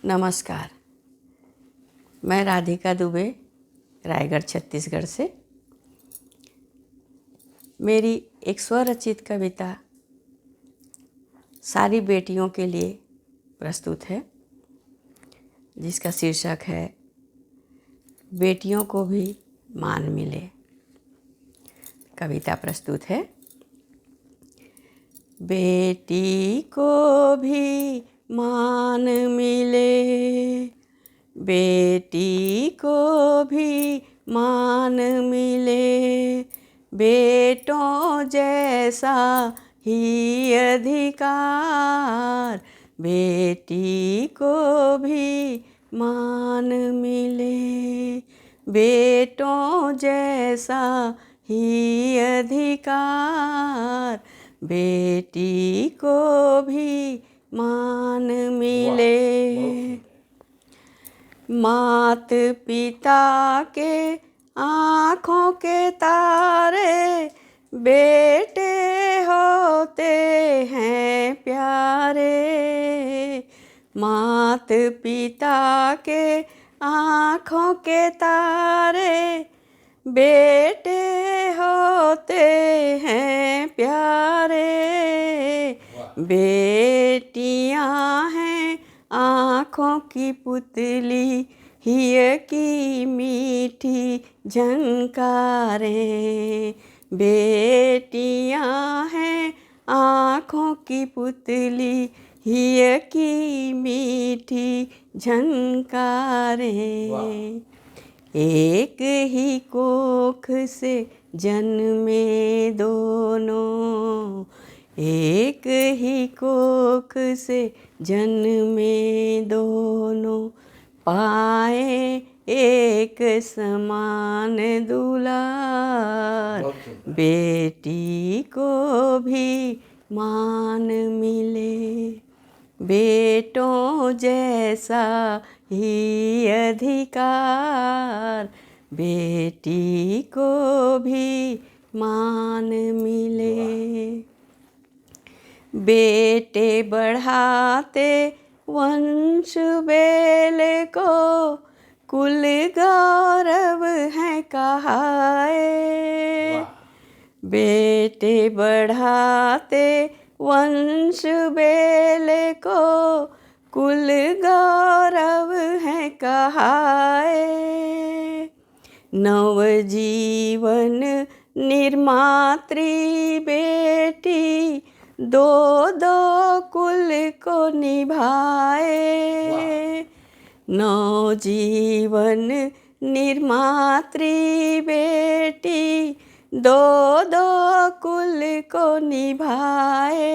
नमस्कार। मैं राधिका दुबे, रायगढ़ छत्तीसगढ़ से। मेरी एक स्वरचित कविता सारी बेटियों के लिए प्रस्तुत है, जिसका शीर्षक है बेटियों को भी मान मिले। कविता प्रस्तुत है। बेटी को भी मान मिले, बेटी को भी मान मिले, बेटों जैसा ही अधिकार बेटी को भी मान मिले, बेटों जैसा ही अधिकार बेटी को भी मान मिले। मात पिता के आँखों के तारे बेटे होते हैं प्यारे, मात पिता के आँखों के तारे बेटे होते हैं प्यारे, बेटियां हैं आँखों की पुतली, हिय की मीठी झंकारें, बेटियां हैं आँखों की पुतली, हिय की मीठी झंकारें। एक ही कोख से जन्मे दोनों, एक ही कोख से जन्मे दोनों, पाए एक समान दुलार बेटी को भी मान मिले, बेटों जैसा ही अधिकार बेटी को भी मान मिले। बेटे बढ़ाते वंश बेल को, कुल गौरव है कहाए, बेटे बढ़ाते वंश बेल को, कुल गौरव है कहाए, नवजीवन निर्मात्री बेटी दो दो कुल को निभाए, नवजीवन निर्मात्री बेटी दो दो कुल को निभाए,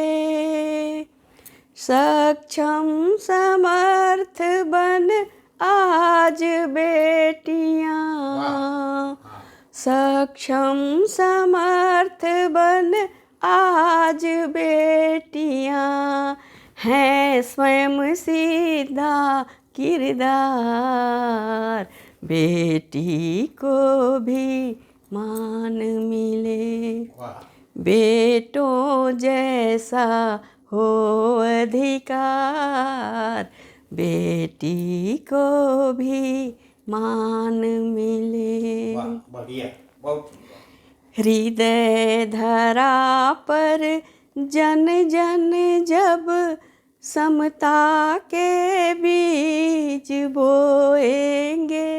सक्षम समर्थ बन आज बेटियां, सक्षम समर्थ बन आज बेटियां, हैं स्वयं सीधा किरदार बेटी को भी मान मिले, बेटों जैसा हो अधिकार बेटी को भी मान मिले। हृदय धरा पर जन जन जब समता के बीज बोएंगे,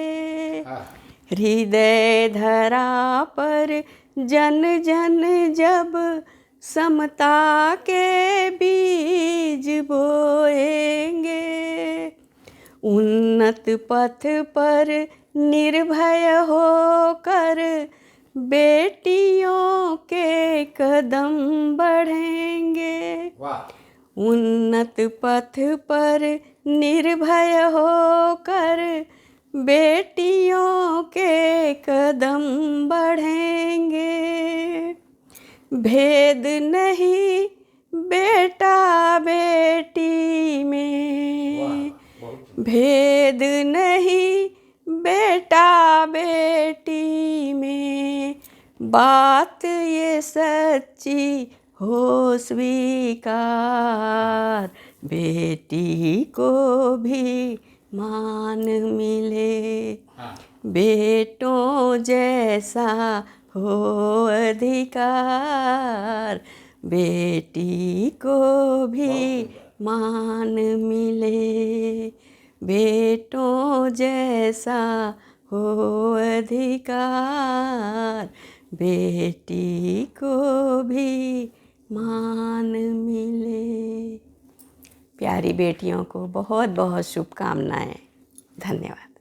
हृदय धरा पर जन जन जब समता के बीज बोएंगे, उन्नत पथ पर निर्भय होकर बेटियों के कदम बढ़ेंगे, उन्नत पथ पर निर्भय होकर बेटियों के कदम बढ़ेंगे, भेद नहीं बेटा बेटी में, भेद नहीं बेटा बेटी में, बात ये सच्ची हो स्वीकार बेटी को भी मान मिले, बेटों जैसा हो अधिकार, बेटी को भी मान मिले, बेटों जैसा हो अधिकार, बेटी को भी मान मिले। प्यारी बेटियों को बहुत बहुत शुभकामनाएं। धन्यवाद।